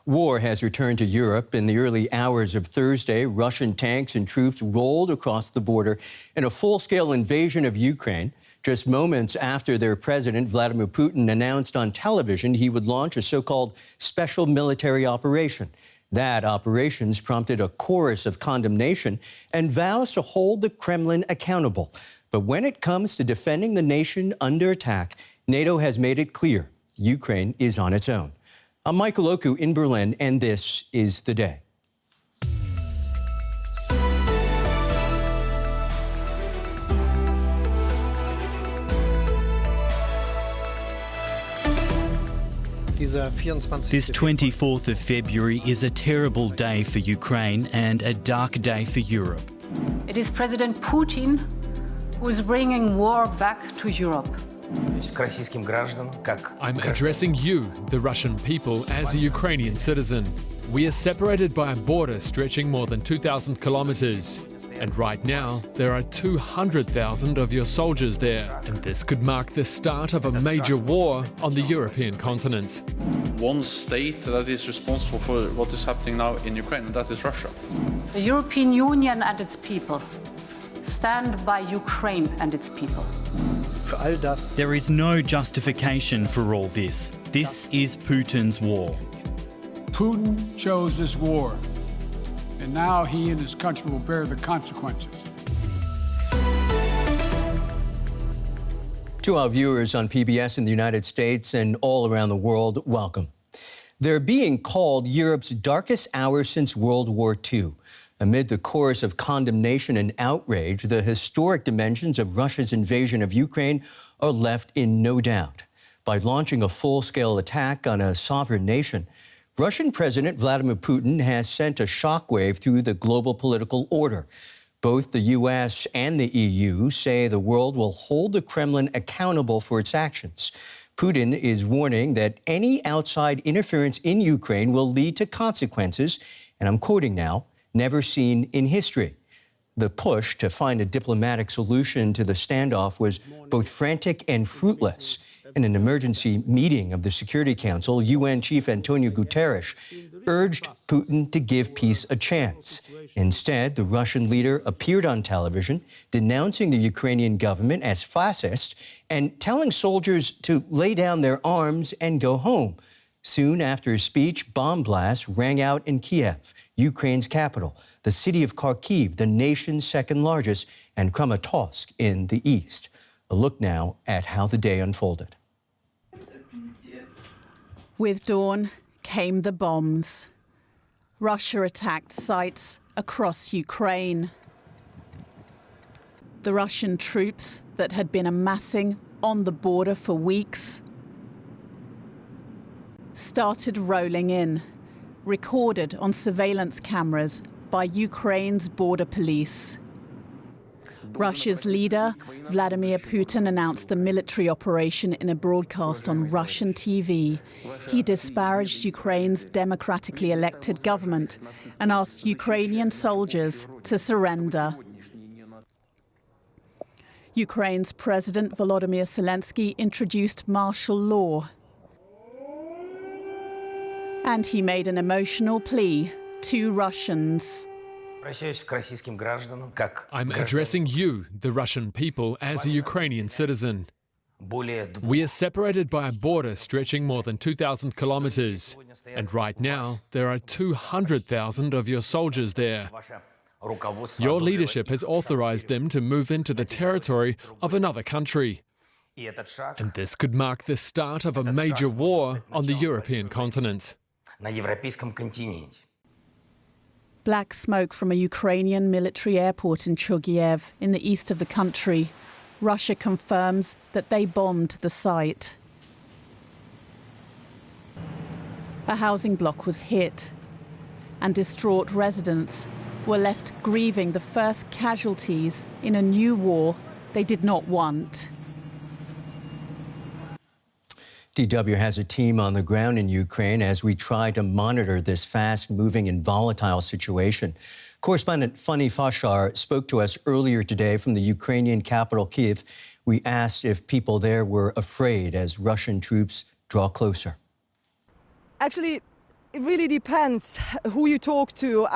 War has returned to Europe. In the early hours of Thursday, Russian tanks and troops rolled across the border in a full-scale invasion of Ukraine. Just moments after their president, Vladimir Putin, announced on television he would launch a so-called special military operation. That operations prompted a chorus of condemnation and vows to hold the Kremlin accountable. But when it comes to defending the nation under attack, NATO has made it clear Ukraine is on its own. I'm Michael Oku in Berlin, and this is The Day. This 24th of February is a terrible day for Ukraine and a dark day for Europe. It is President Putin who is bringing war back to Europe. I'm addressing you, the Russian people, as a Ukrainian citizen. We are separated by a border stretching more than 2,000 kilometers. And right now, there are 200,000 of your soldiers there. And this could mark the start of a major war on the European continent. One state that is responsible for what is happening now in Ukraine, and that is Russia. The European Union and its people stand by Ukraine and its people. There is no justification for all this. This is Putin's war. Putin chose this war, and now he and his country will bear the consequences. To our viewers on PBS in the United States and all around the world, welcome. They're being called Europe's darkest hours since World War II. Amid the chorus of condemnation and outrage, the historic dimensions of Russia's invasion of Ukraine are left in no doubt. By launching a full-scale attack on a sovereign nation, Russian President Vladimir Putin has sent a shockwave through the global political order. Both the U.S. and the EU say the world will hold the Kremlin accountable for its actions. Putin is warning that any outside interference in Ukraine will lead to consequences, and I'm quoting now, never seen in history. The push to find a diplomatic solution to the standoff was both frantic and fruitless. In an emergency meeting of the Security Council, UN Chief Antonio Guterres urged Putin to give peace a chance. Instead, the Russian leader appeared on television, denouncing the Ukrainian government as fascist and telling soldiers to lay down their arms and go home. Soon after his speech, bomb blasts rang out in Kyiv, Ukraine's capital, the city of Kyiv, the nation's second largest, and Kramatorsk in the east. A look now at how the day unfolded. With dawn came the bombs. Russia attacked sites across Ukraine. The Russian troops that had been amassing on the border for weeks started rolling in, recorded on surveillance cameras by Ukraine's border police. Russia's leader, Vladimir Putin, announced the military operation in a broadcast on Russian TV. He disparaged Ukraine's democratically elected government and asked Ukrainian soldiers to surrender. Ukraine's President Volodymyr Zelensky introduced martial law. And he made an emotional plea to Russians. I'm addressing you, the Russian people, as a Ukrainian citizen. We are separated by a border stretching more than 2,000 kilometers. And right now, there are 200,000 of your soldiers there. Your leadership has authorized them to move into the territory of another country. And this could mark the start of a major war on the European continent. Black smoke from a Ukrainian military airport in Kyiv in the east of the country. Russia confirms that they bombed the site. A housing block was hit, and distraught residents were left grieving the first casualties in a new war they did not want. DW has a team on the ground in Ukraine as we try to monitor this fast-moving and volatile situation. Correspondent Fanny Fashar spoke to us earlier today from the Ukrainian capital, Kyiv. We asked if people there were afraid as Russian troops draw closer. Actually, it really depends who you talk to.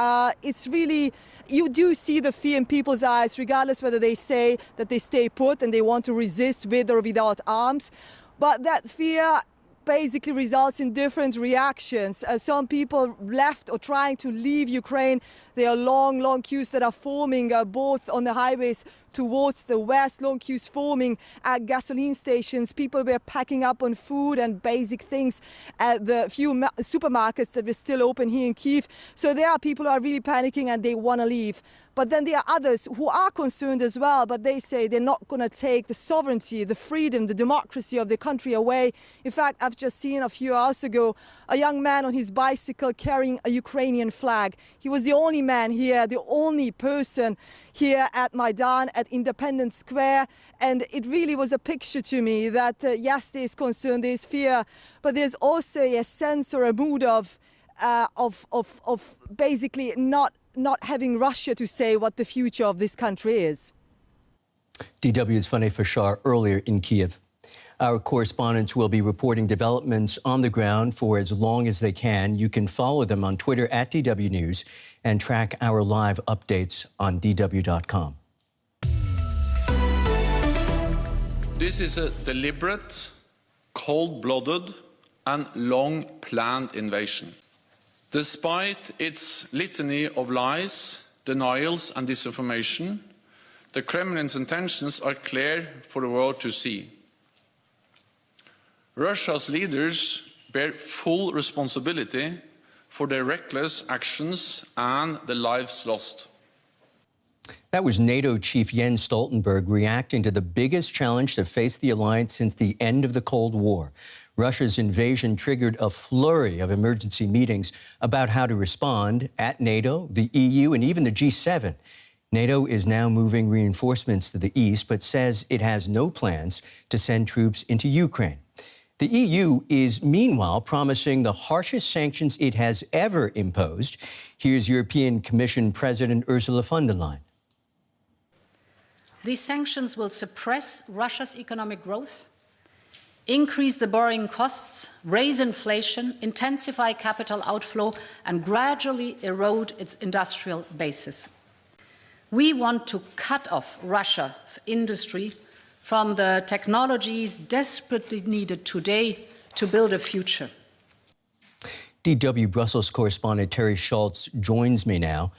It's really, you do see the fear in people's eyes, regardless whether they say that they stay put and they want to resist with or without arms. But that fear basically results in different reactions. Some people left or trying to leave Ukraine. There are long queues that are forming both on the highways towards the west, long queues forming at gasoline stations. People were packing up on food and basic things at the few supermarkets that were still open here in Kyiv. So there are people who are really panicking and they want to leave. But then there are others who are concerned as well, but they say they're not going to take the sovereignty, the freedom, the democracy of the country away. In fact, I've just seen a few hours ago a young man on his bicycle carrying a Ukrainian flag. He was the only man here, the only person here at Maidan, at Independence Square. And it really was a picture to me that, yes, there's concern, there's fear, but there's also a sense or a mood of basically not having Russia to say what the future of this country is. DW's Fanny Fashar earlier in Kyiv. Our correspondents will be reporting developments on the ground for as long as they can. You can follow them on Twitter at DW News and track our live updates on DW.com. This is a deliberate, cold-blooded and long-planned invasion. Despite its litany of lies, denials and disinformation, the Kremlin's intentions are clear for the world to see. Russia's leaders bear full responsibility for their reckless actions and the lives lost. That was NATO Chief Jens Stoltenberg reacting to the biggest challenge to face the alliance since the end of the Cold War. Russia's invasion triggered a flurry of emergency meetings about how to respond at NATO, the EU, and even the G7. NATO is now moving reinforcements to the east, but says it has no plans to send troops into Ukraine. The EU is meanwhile promising the harshest sanctions it has ever imposed. Here's European Commission President Ursula von der Leyen. These sanctions will suppress Russia's economic growth, increase the borrowing costs, raise inflation, intensify capital outflow, and gradually erode its industrial basis. We want to cut off Russia's industry from the technologies desperately needed today to build a future. DW Brussels correspondent Terry Schultz joins me now.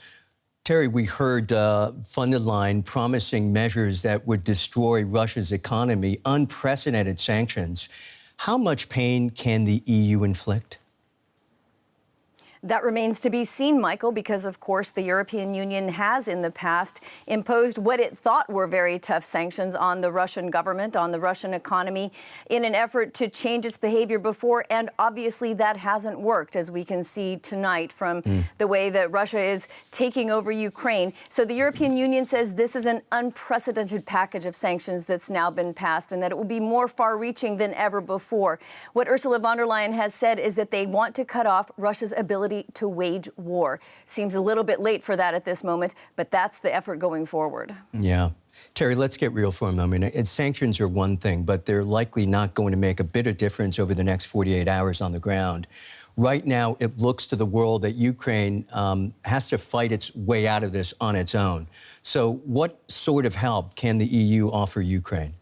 Terry, we heard von der Leyen promising measures that would destroy Russia's economy, unprecedented sanctions. How much pain can the EU inflict? That remains to be seen, Michael, because, of course, the European Union has in the past imposed what it thought were very tough sanctions on the Russian government, on the Russian economy, in an effort to change its behavior before. And obviously that hasn't worked, as we can see tonight from the way that Russia is taking over Ukraine. So the European Union says this is an unprecedented package of sanctions that's now been passed and that it will be more far-reaching than ever before. What Ursula von der Leyen has said is that they want to cut off Russia's ability to wage war. Seems a little bit late for that at this moment, but that's the effort going forward. Yeah. Terry, let's get real for a moment. Sanctions are one thing, but they're likely not going to make a bit of difference over the next 48 hours on the ground. Right now, it looks to the world that Ukraine has to fight its way out of this on its own. So what sort of help can the EU offer Ukraine?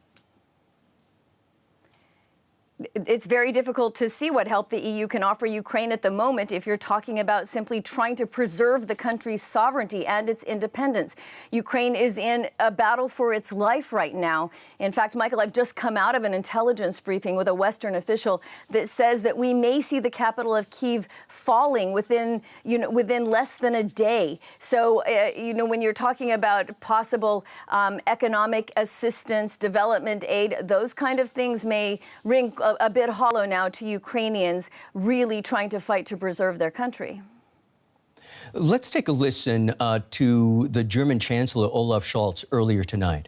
It's very difficult to see what help the EU can offer Ukraine at the moment if you're talking about simply trying to preserve the country's sovereignty and its independence. Ukraine is in a battle for its life right now. In fact, Michael, I've just come out of an intelligence briefing with a Western official that says that we may see the capital of Kyiv falling within less than a day. So, when you're talking about possible economic assistance, development aid, those kind of things may ring a bit hollow now to Ukrainians really trying to fight to preserve their country. Let's take a listen to the German Chancellor Olaf Scholz earlier tonight.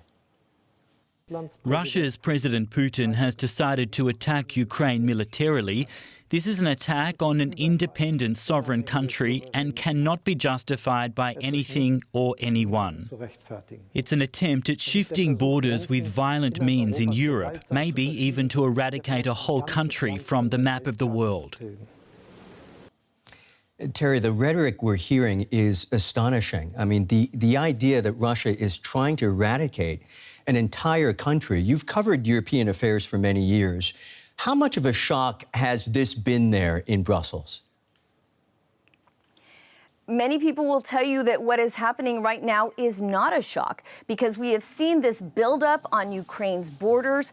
Russia's President Putin has decided to attack Ukraine militarily. This is an attack on an independent sovereign country and cannot be justified by anything or anyone. It's an attempt at shifting borders with violent means in Europe, maybe even to eradicate a whole country from the map of the world. Terry, the rhetoric we're hearing is astonishing. I mean, the idea that Russia is trying to eradicate an entire country. You've covered European affairs for many years. How much of a shock has this been there in Brussels? Many people will tell you that what is happening right now is not a shock, because we have seen this buildup on Ukraine's borders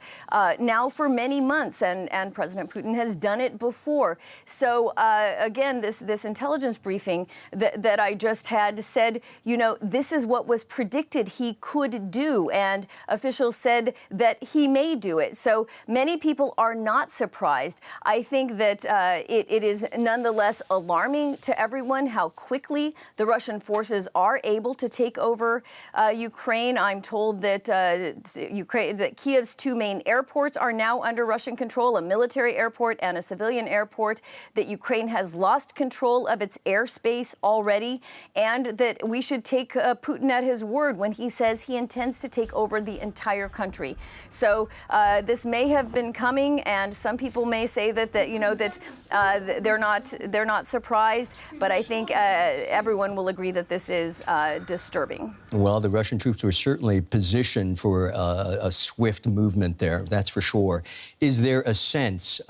now for many months, and President Putin has done it before. So again, this intelligence briefing that I just had said, you know, this is what was predicted he could do, and officials said that he may do it. So many people are not surprised. I think that it is nonetheless alarming to everyone how quickly the Russian forces are able to take over Ukraine. I'm told that that Kyiv's two main airports are now under Russian control, a military airport and a civilian airport, that Ukraine has lost control of its airspace already, and that we should take Putin at his word when he says he intends to take over the entire country. So this may have been coming, and some people may say that they're not surprised, but I think everyone will agree that this is disturbing. Well, the Russian troops were certainly positioned for a swift movement there, that's for sure. Is there a sense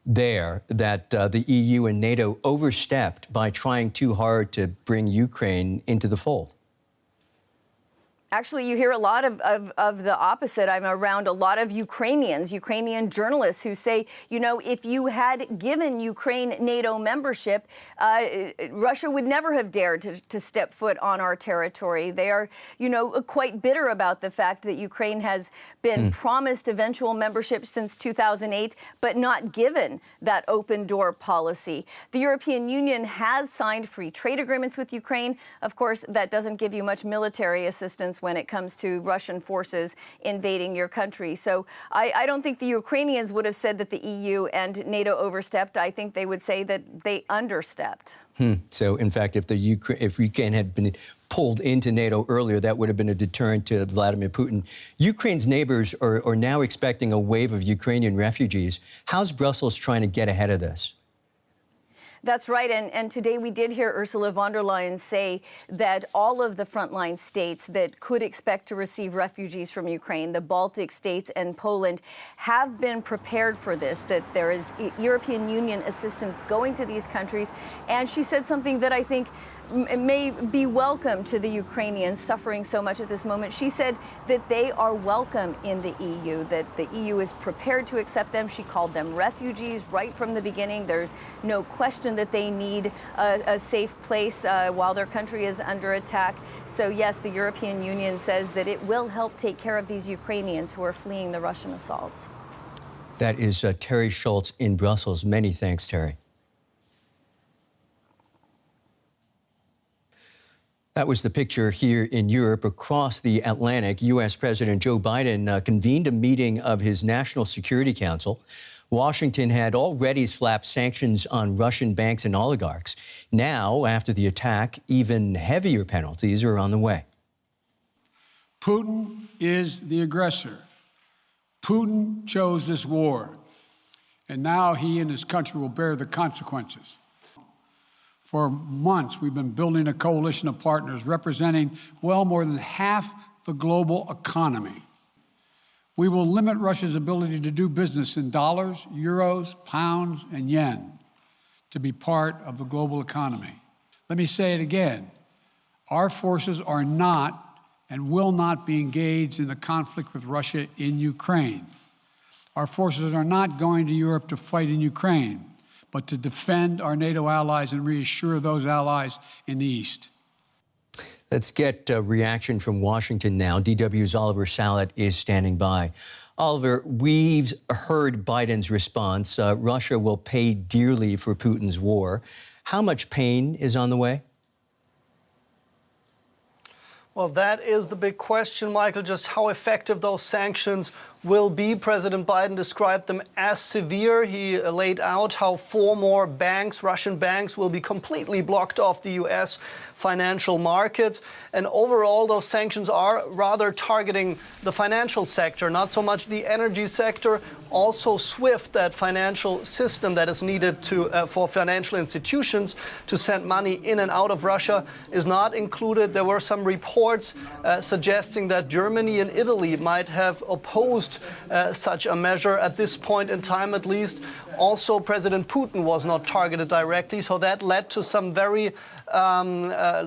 there that the EU and NATO overstepped by trying too hard to bring Ukraine into the fold? Actually, you hear a lot of the opposite. I'm around a lot of Ukrainian journalists who say, you know, if you had given Ukraine NATO membership, Russia would never have dared to step foot on our territory. They are, you know, quite bitter about the fact that Ukraine has been promised eventual membership since 2008, but not given that open door policy. The European Union has signed free trade agreements with Ukraine. Of course, that doesn't give you much military assistance when it comes to Russian forces invading your country. So I don't think the Ukrainians would have said that the EU and NATO overstepped. I think they would say that they understepped. So, in fact, if Ukraine had been pulled into NATO earlier, that would have been a deterrent to Vladimir Putin. Ukraine's neighbors are now expecting a wave of Ukrainian refugees. How's Brussels trying to get ahead of this? That's right. And today we did hear Ursula von der Leyen say that all of the frontline states that could expect to receive refugees from Ukraine, the Baltic states and Poland, have been prepared for this, that there is European Union assistance going to these countries. And she said something that I think may be welcome to the Ukrainians suffering so much at this moment. She said that they are welcome in the EU, that the EU is prepared to accept them. She called them refugees right from the beginning. There's no question that they need a safe place while their country is under attack. So yes, the European Union says that it will help take care of these Ukrainians who are fleeing the Russian assault. That is Terry Schultz in Brussels. Many thanks, Terry. That was the picture here in Europe. Across the Atlantic, U.S. President Joe Biden convened a meeting of his National Security Council. Washington had already slapped sanctions on Russian banks and oligarchs. Now, after the attack, even heavier penalties are on the way. Putin is the aggressor. Putin chose this war, and now he and his country will bear the consequences. For months, we've been building a coalition of partners representing well more than half the global economy. We will limit Russia's ability to do business in dollars, euros, pounds, and yen to be part of the global economy. Let me say it again. Our forces are not and will not be engaged in the conflict with Russia in Ukraine. Our forces are not going to Europe to fight in Ukraine, but to defend our NATO allies and reassure those allies in the East. Let's get a reaction from Washington now. DW's Oliver Salet is standing by. Oliver, we've heard Biden's response. Russia will pay dearly for Putin's war. How much pain is on the way? Well, that is the big question, Michael, just how effective those sanctions will be. President Biden described them as severe. He laid out how 4 more banks, Russian banks, will be completely blocked off the U.S. financial markets. And overall, those sanctions are rather targeting the financial sector, not so much the energy sector. Also SWIFT, that financial system that is needed for financial institutions to send money in and out of Russia, is not included. There were some reports suggesting that Germany and Italy might have opposed such a measure at this point in time, at least. Also, President Putin was not targeted directly, so that led to some very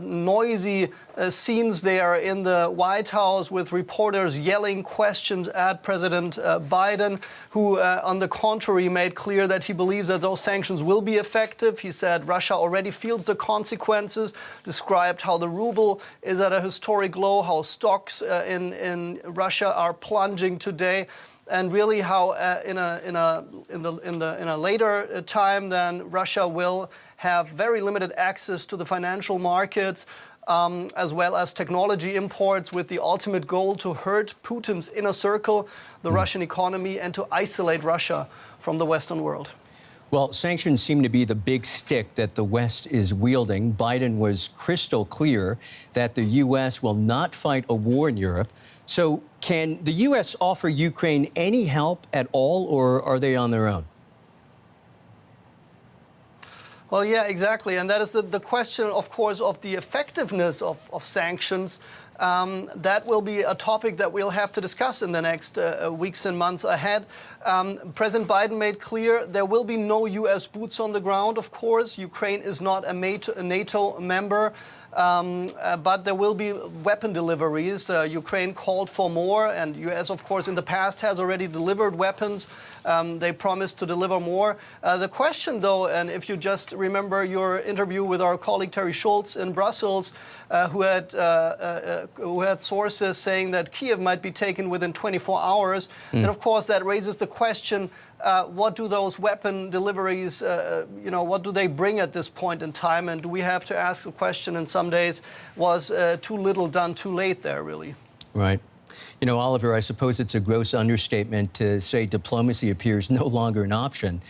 noisy scenes there in the White House, with reporters yelling questions at President Biden, who, on the contrary, made clear that he believes that those sanctions will be effective. He said Russia already feels the consequences, described how the ruble is at a historic low, how stocks in Russia are plunging today, and really how in a later time then Russia will have very limited access to the financial markets, as well as technology imports, with the ultimate goal to hurt Putin's inner circle, the Russian economy, and to isolate Russia from the Western world. Well, sanctions seem to be the big stick that the West is wielding. Biden was crystal clear that the U.S. will not fight a war in Europe. So can the U.S. offer Ukraine any help at all, or are they on their own? Well, yeah, exactly. And that is the question, of course, of the effectiveness of sanctions. That will be a topic that we'll have to discuss in the next weeks and months ahead. President Biden made clear there will be no U.S. boots on the ground, of course. Ukraine is not a NATO member. But there will be weapon deliveries. Ukraine called for more, and U.S., of course, in the past has already delivered weapons. They promised to deliver more. The question, though, and if you just remember your interview with our colleague Terry Schultz in Brussels, who had sources saying that Kyiv might be taken within 24 hours, and of course that raises the question, what do those weapon deliveries, what do they bring at this point in time? And do we have to ask the question in some days, was too little done too late there, really? Right. You know, Oliver, I suppose it's a gross understatement to say diplomacy appears no longer an option.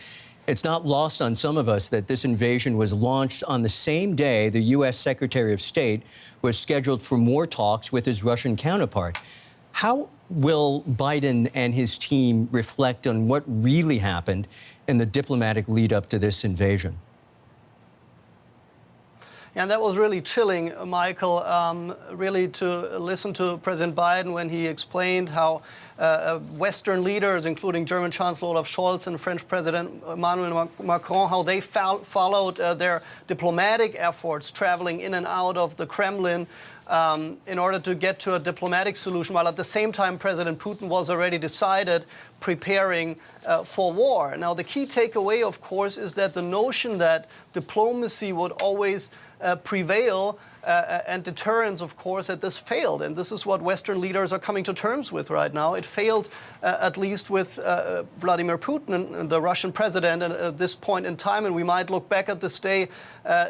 It's not lost on some of us that this invasion was launched on the same day the U.S. Secretary of State was scheduled for more talks with his Russian counterpart. How will Biden and his team reflect on what really happened in the diplomatic lead up to this invasion? And that was really chilling, Michael, really to listen to President Biden when he explained how Western leaders, including German Chancellor Olaf Scholz and French President Emmanuel Macron, how they followed their diplomatic efforts traveling in and out of the Kremlin in order to get to a diplomatic solution, while at the same time President Putin was already decided preparing for war. Now, the key takeaway, of course, is that the notion that diplomacy would always prevail and deterrence, of course, that this failed. And this is what Western leaders are coming to terms with right now. It failed, at least with Vladimir Putin and the Russian president at this point in time. And we might look back at this day,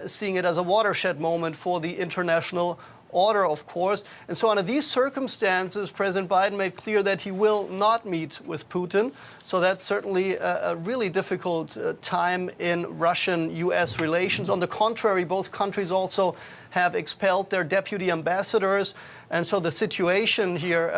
seeing it as a watershed moment for the international order, of course. And so under these circumstances, President Biden made clear that he will not meet with Putin. So that's certainly a really difficult time in Russian-U.S. relations. On the contrary, both countries also have expelled their deputy ambassadors. And so the situation here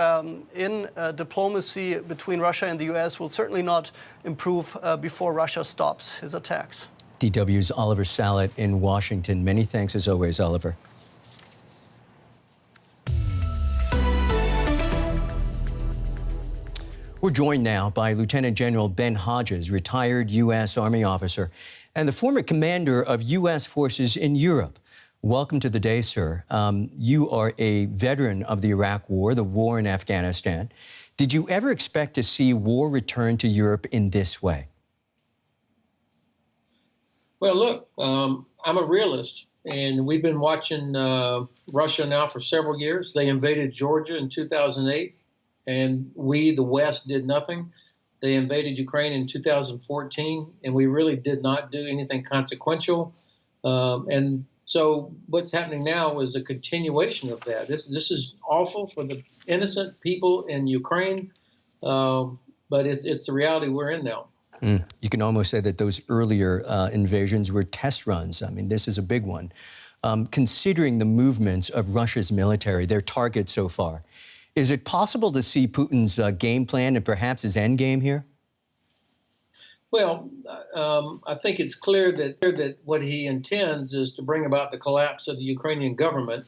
in diplomacy between Russia and the U.S. will certainly not improve before Russia stops his attacks. DW's Oliver Salet in Washington. Many thanks as always, Oliver. We're joined now by Lieutenant General Ben Hodges, retired U.S. Army officer and the former commander of U.S. forces in Europe. Welcome to the day, sir. You are a veteran of the Iraq War, the war in Afghanistan. Did you ever expect to see war return to Europe in this way? Well, look, I'm a realist, and we've been watching Russia now for several years. They invaded Georgia in 2008. And we, the West, did nothing. They invaded Ukraine in 2014, and we really did not do anything consequential. And so what's happening now is a continuation of that. This is awful for the innocent people in Ukraine. but it's the reality we're in now. You can almost say that those earlier invasions were test runs. I mean, this is a big one. Considering the movements of Russia's military, their targets so far, is it possible to see Putin's game plan and perhaps his end game here? Well, I think it's clear that what he intends is to bring about the collapse of the Ukrainian government.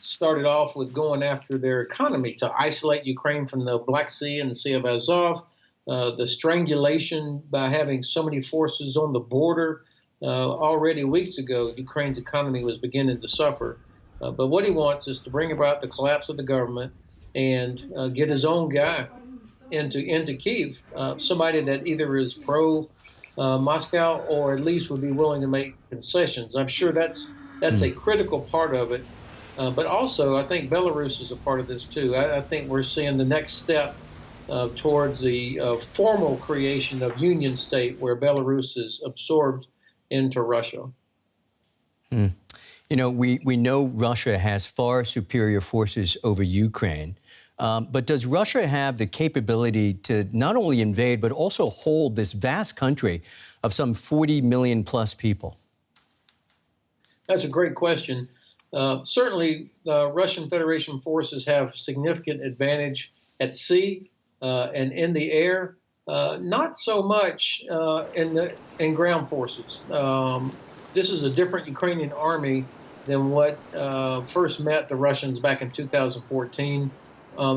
Started off with going after their economy to isolate Ukraine from the Black Sea and the Sea of Azov, the strangulation by having so many forces on the border. Already weeks ago, Ukraine's economy was beginning to suffer. But what he wants is to bring about the collapse of the government and get his own guy into Kyiv, somebody that either is pro Moscow or at least would be willing to make concessions. I'm sure that's a critical part of it. But also, I think Belarus is a part of this too. I think we're seeing the next step towards the formal creation of Union State, where Belarus is absorbed into Russia. You know, we know Russia has far superior forces over Ukraine. But does Russia have the capability to not only invade, but also hold this vast country of some 40 million plus people? That's a great question. Certainly, Russian Federation forces have significant advantage at sea and in the air, not so much in ground forces. This is a different Ukrainian army than what first met the Russians back in 2014.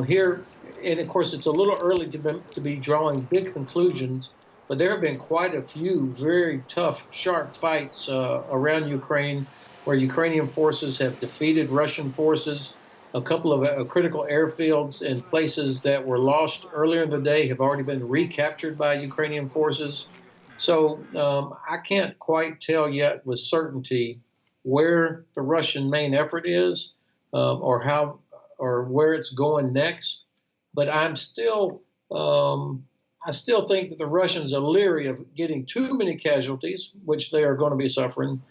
Here, and of course, it's a little early to be drawing big conclusions, but there have been quite a few very tough, sharp fights around Ukraine where Ukrainian forces have defeated Russian forces. A couple of critical airfields and places that were lost earlier in the day have already been recaptured by Ukrainian forces. So I can't quite tell yet with certainty where the Russian main effort is or where it's going next. But I still think that the Russians are leery of getting too many casualties, which they are going to be suffering,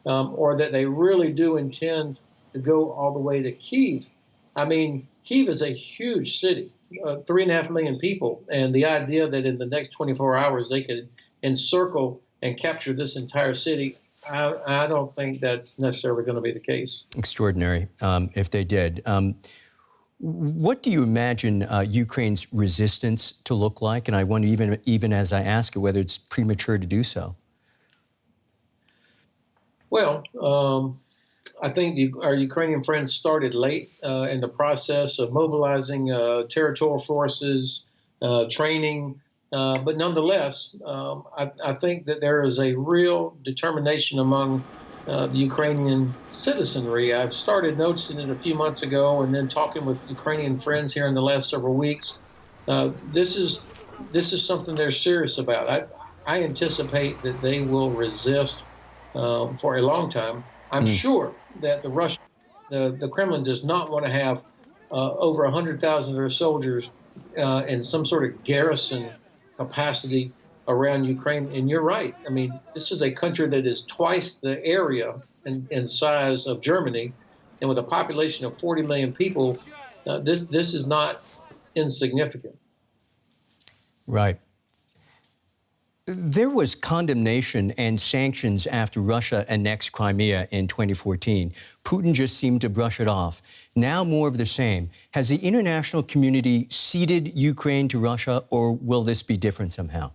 or that they really do intend to go all the way to Kyiv. I mean, Kyiv is a huge city, 3.5 million people, and the idea that in the next 24 hours they could encircle and capture this entire city, I don't think that's necessarily going to be the case. Extraordinary, if they did. What do you imagine Ukraine's resistance to look like? And I wonder, even as I ask it, whether it's premature to do so. Well, I think our Ukrainian friends started late in the process of mobilizing territorial forces, training. But nonetheless, I think that there is a real determination among the Ukrainian citizenry. I've started noticing it a few months ago, and then talking with Ukrainian friends here in the last several weeks. This is something they're serious about. I anticipate that they will resist for a long time. I'm sure that the Kremlin does not want to have over 100,000 of their soldiers in some sort of garrison capacity around Ukraine. And you're right. I mean, this is a country that is twice the area in size of Germany, and with a population of 40 million people, this is not insignificant. Right. There was condemnation and sanctions after Russia annexed Crimea in 2014. Putin just seemed to brush it off. Now more of the same. Has the international community ceded Ukraine to Russia, or will this be different somehow?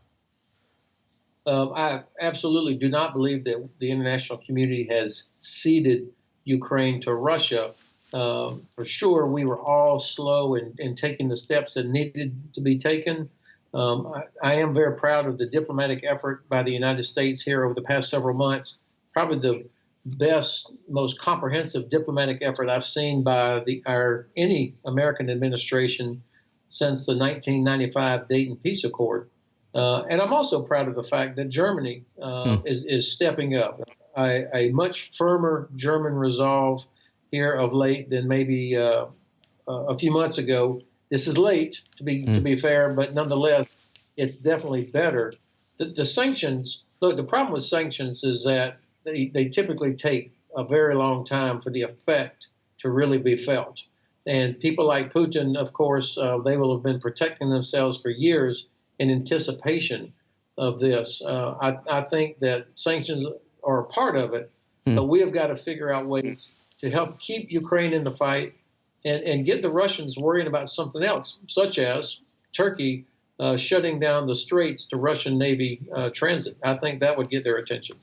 I absolutely do not believe that the international community has ceded Ukraine to Russia. For sure, we were all slow in taking the steps that needed to be taken. I am very proud of the diplomatic effort by the United States here over the past several months. Probably the best, most comprehensive diplomatic effort I've seen by any American administration since the 1995 Dayton Peace Accord. And I'm also proud of the fact that Germany is stepping up. A much firmer German resolve here of late than maybe a few months ago. This is late, to be fair, but nonetheless, it's definitely better. The sanctions, look, the problem with sanctions is that they typically take a very long time for the effect to really be felt. And people like Putin, of course, they will have been protecting themselves for years in anticipation of this. I think that sanctions are a part of it, but we have got to figure out ways to help keep Ukraine in the fight and get the Russians worrying about something else, such as Turkey shutting down the straits to Russian Navy transit. I think that would get their attention.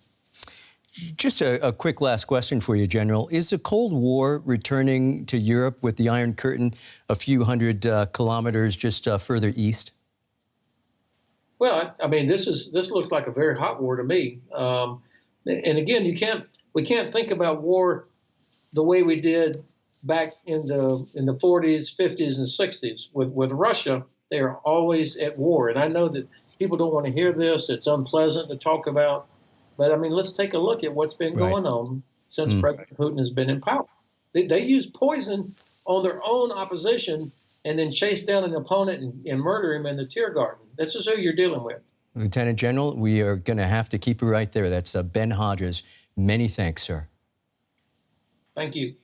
Just a quick last question for you, General. Is the Cold War returning to Europe with the Iron Curtain a few hundred kilometers just further east? Well, I mean, this looks like a very hot war to me. And again, we can't think about war the way we did back in the 40s, 50s, and 60s. With Russia, they are always at war. And I know that people don't want to hear this. It's unpleasant to talk about. But, I mean, let's take a look at what's been going on since President Putin has been in power. They use poison on their own opposition and then chase down an opponent and murder him in the Tear Garden. This is who you're dealing with. Lieutenant General, we are going to have to keep it right there. That's Ben Hodges. Many thanks, sir. Thank you.